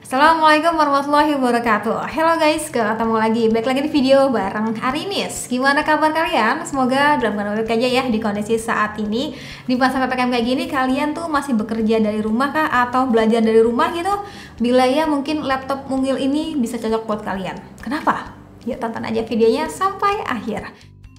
Assalamualaikum warahmatullahi wabarakatuh. Hello guys, ketemu lagi. Balik lagi di video bareng Arinis. Gimana kabar kalian? Semoga dalam keadaan baik aja ya di kondisi saat ini. Di masa PPKM kayak gini, kalian tuh masih bekerja dari rumah kah? Atau belajar dari rumah gitu? Bila ya, mungkin laptop mungil ini bisa cocok buat kalian. Kenapa? Yuk tonton aja videonya sampai akhir.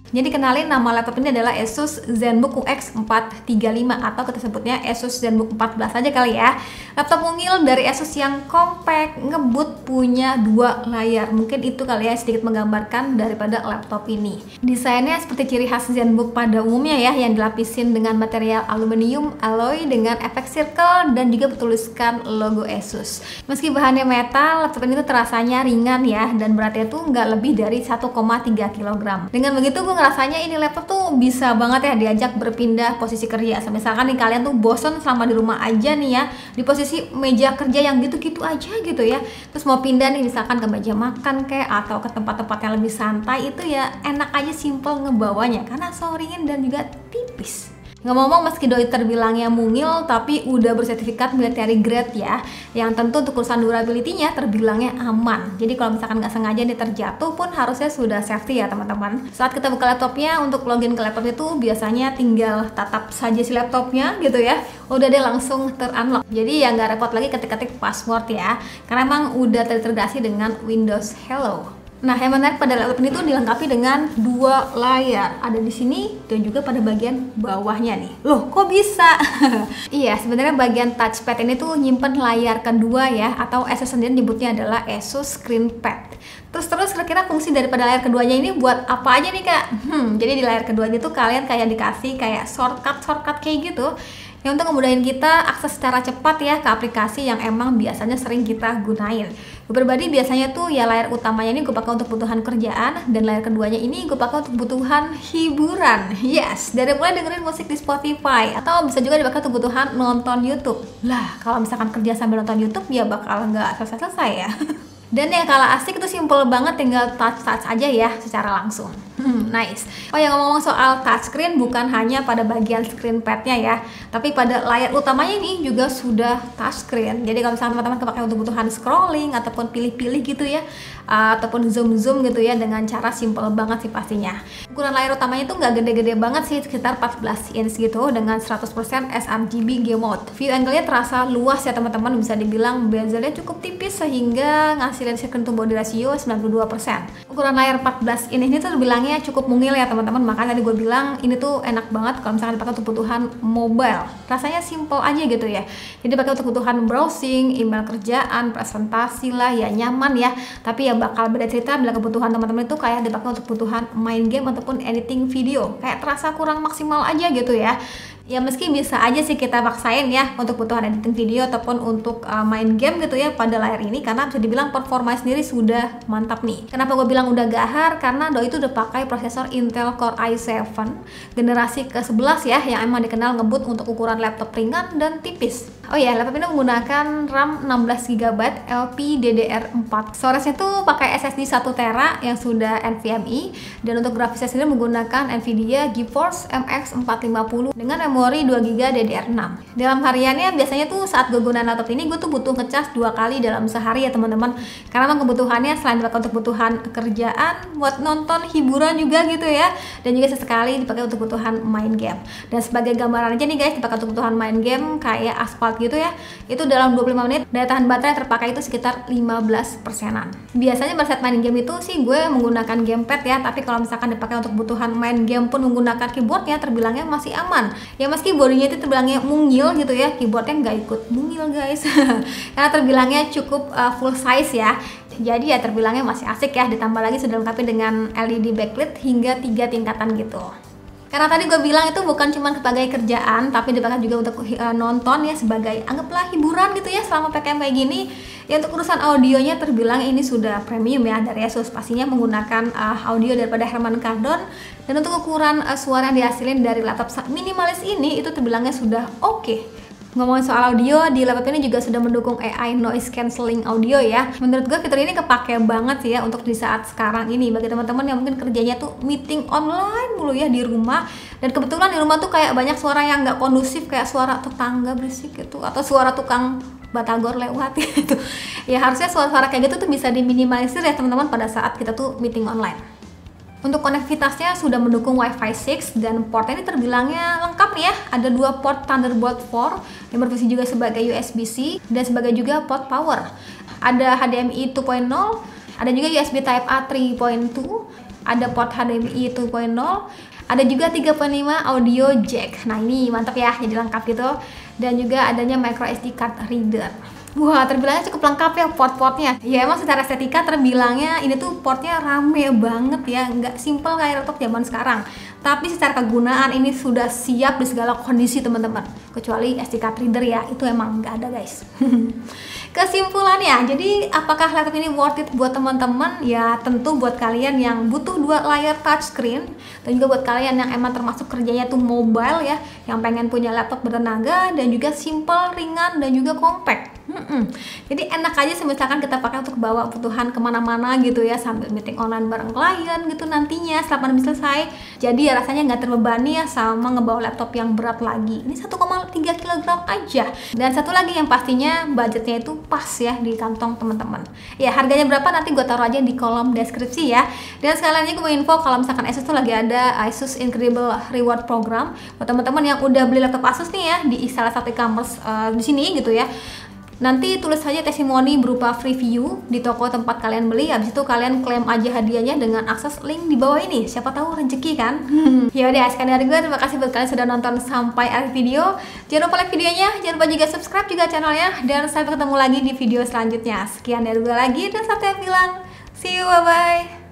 Jadi kenalin, nama laptop ini adalah Asus ZenBook UX 435 atau kita sebutnya Asus ZenBook 14 aja kali ya. Laptop mungil dari Asus yang compact, ngebut, punya dua layar. Mungkin itu kali ya sedikit menggambarkan daripada laptop ini. Desainnya seperti ciri khas ZenBook pada umumnya ya, yang dilapisin dengan material aluminium alloy dengan efek circle dan juga bertuliskan logo Asus. Meski bahannya metal, laptop ini tuh terasanya ringan ya, dan beratnya tuh nggak lebih dari 1,3 kg. Dengan begitu gue ngerasanya ini laptop tuh bisa banget ya diajak berpindah posisi kerja. Misalkan nih kalian tuh bosen selama di rumah aja nih ya, di posisi meja kerja yang gitu-gitu aja gitu ya, terus mau pindah nih misalkan ke meja makan kayak atau ke tempat-tempat yang lebih santai, itu ya enak aja, simple ngebawanya karena so ringan dan juga tipis. Ngomong-ngomong, meski doi terbilangnya mungil, tapi udah bersertifikat military grade ya, yang tentu untuk urusan durability-nya terbilangnya aman. Jadi kalau misalkan nggak sengaja nih terjatuh pun harusnya sudah safety ya teman-teman. Saat kita buka laptopnya, untuk login ke laptop itu biasanya tinggal tatap saja si laptopnya gitu ya, udah deh langsung ter-unlock. Jadi ya nggak repot lagi ketik-ketik password ya, karena emang udah terintegrasi dengan Windows Hello. Nah, yang menarik pada laptop ini tuh dilengkapi dengan dua layar, ada di sini dan juga pada bagian bawahnya nih. Loh, kok bisa? Iya, sebenarnya bagian touchpad ini tuh nyimpen layar kedua ya, atau Asus sendiri nyebutnya adalah Asus ScreenPad. Terus kira-kira fungsi daripada layar keduanya ini buat apa aja nih kak? Jadi di layar keduanya tuh kalian kayak dikasih kayak shortcut kayak gitu, yang untuk ngemudahin kita akses secara cepat ya ke aplikasi yang emang biasanya sering kita gunain. Gue pribadi biasanya tuh ya layar utamanya ini gue pakai untuk kebutuhan kerjaan, dan layar keduanya ini gue pakai untuk kebutuhan hiburan. Yes, dari mulai dengerin musik di Spotify, atau bisa juga dipakai untuk kebutuhan nonton YouTube. Lah, kalau misalkan kerja sambil nonton YouTube ya bakal nggak selesai-selesai ya. Dan yang kalah asik itu simple banget, tinggal touch aja ya secara langsung. Nice. Oh ya, ngomong-ngomong soal touchscreen, bukan hanya pada bagian screen padnya ya, tapi pada layar utamanya ini juga sudah touchscreen. Jadi kalau misalnya teman-teman kepakai untuk kebutuhan scrolling ataupun pilih-pilih gitu ya, ataupun zoom gitu ya, dengan cara simple banget sih pastinya. Ukuran layar utamanya itu nggak gede-gede banget sih, sekitar 14 inch gitu dengan 100% sRGB G Mode. View angle-nya terasa luas ya teman-teman, bisa dibilang bezelnya cukup tipis sehingga ngasilin screen to body ratio 92%. Ukuran layar 14 inch ini tuh bilangnya cukup mungil ya teman-teman, makanya tadi gue bilang ini tuh enak banget kalau misalkan dipakai untuk kebutuhan mobile. Rasanya simple aja gitu ya. Jadi dipakai untuk kebutuhan browsing, email kerjaan, presentasi lah ya, nyaman ya. Tapi ya bakal beda cerita bila kebutuhan teman-teman itu kayak dipakai untuk kebutuhan main game ataupun editing video. Kayak terasa kurang maksimal aja gitu ya. Ya meski bisa aja sih kita paksain ya untuk kebutuhan editing video ataupun untuk main game gitu ya pada layar ini, karena bisa dibilang performa sendiri sudah mantap nih. Kenapa gue bilang udah gahar? Karena doi itu udah pakai prosesor Intel Core i7 generasi ke-11 ya, yang emang dikenal ngebut untuk ukuran laptop ringan dan tipis. Oh ya, laptop ini menggunakan RAM 16GB LPDDR4. Storage-nya tuh pakai SSD 1TB yang sudah NVMe, dan untuk grafisnya sendiri menggunakan Nvidia GeForce MX 450 dengan memori 2GB DDR6. Dalam hariannya biasanya tuh saat gue gunain laptop ini, gue tuh butuh ngecas 2 kali dalam sehari ya teman-teman, karena memang kebutuhannya selain dipakai untuk kebutuhan kerjaan, buat nonton hiburan juga gitu ya, dan juga sesekali dipakai untuk kebutuhan main game. Dan sebagai gambaran aja nih guys, dipakai untuk kebutuhan main game kayak Asphalt gitu ya, itu dalam 25 menit daya tahan baterai terpakai itu sekitar 15%-an. Biasanya pada saat main game itu sih gue menggunakan gamepad ya, tapi kalau misalkan dipakai untuk kebutuhan main game pun menggunakan keyboardnya, terbilangnya masih aman ya, meski bodinya itu terbilangnya mungil gitu ya, keyboardnya nggak ikut mungil guys. Karena terbilangnya cukup full size ya, jadi ya terbilangnya masih asik ya. Ditambah lagi sudah lengkapi dengan LED backlit hingga 3 tingkatan gitu. Karena tadi gue bilang itu bukan cuma sebagai kerjaan, tapi dipakai juga untuk nonton ya, sebagai anggaplah hiburan gitu ya selama PPKM kayak gini. Ya untuk urusan audionya terbilang ini sudah premium ya dari Asus, pastinya menggunakan audio daripada Harman Kardon, dan untuk ukuran suara yang dihasilin dari laptop minimalis ini itu terbilangnya sudah oke. Ngomongin soal audio, di laptop ini juga sudah mendukung AI noise cancelling audio ya. Menurut gue fitur ini kepake banget sih ya untuk di saat sekarang ini, bagi teman-teman yang mungkin kerjanya tuh meeting online mulu ya di rumah, dan kebetulan di rumah tuh kayak banyak suara yang nggak kondusif, kayak suara tetangga berisik gitu, atau suara tukang batagor lewat gitu. Ya harusnya suara-suara kayak gitu tuh bisa diminimalisir ya teman-teman pada saat kita tuh meeting online. Untuk konektivitasnya sudah mendukung Wi-Fi 6 dan portnya ini terbilangnya lengkap nih ya. Ada 2 port Thunderbolt 4 yang berfungsi juga sebagai USB-C dan sebagai juga port power. Ada HDMI 2.0, ada juga USB Type A 3.2, ada port HDMI 2.0, ada juga 3.5 audio jack. Nah ini mantap ya, jadi lengkap gitu. Dan juga adanya micro SD card reader. Wah, terbilangnya cukup lengkap ya port-portnya. Ya emang secara estetika terbilangnya ini tuh portnya rame banget ya, nggak simple kayak laptop zaman sekarang. Tapi secara kegunaan ini sudah siap di segala kondisi teman-teman. Kecuali SD card reader ya, itu emang nggak ada guys. Kesimpulannya, jadi apakah laptop ini worth it buat teman-teman? Ya tentu buat kalian yang butuh 2 layar touchscreen, dan juga buat kalian yang emang termasuk kerjanya tuh mobile ya, yang pengen punya laptop bertenaga dan juga simple, ringan, dan juga compact. Jadi enak aja misalkan kita pakai untuk bawa kebutuhan kemana-mana gitu ya, sambil meeting online bareng klien gitu nantinya setelah pandemi selesai. Jadi ya rasanya nggak terbebani ya sama ngebawa laptop yang berat lagi. Ini 1,3 kg aja. Dan satu lagi yang pastinya budgetnya itu pas ya di kantong teman-teman. Ya harganya berapa nanti gue taruh aja di kolom deskripsi ya. Dan sekalian aja gue mau info kalau misalkan Asus tuh lagi ada Asus Incredible Reward Program buat teman-teman yang udah beli laptop Asus nih ya di salah satu e-commerce di sini gitu ya. Nanti tulis saja testimoni berupa free view di toko tempat kalian beli. Habis itu kalian klaim aja hadiahnya dengan akses link di bawah ini. Siapa tahu rezeki kan. Ya udah, sekian dari gue. Terima kasih buat kalian sudah nonton sampai akhir video. Jangan lupa like videonya, jangan lupa juga subscribe juga channelnya, dan sampai ketemu lagi di video selanjutnya. Sekian dari gue lagi, dan Satya bilang see you, bye bye.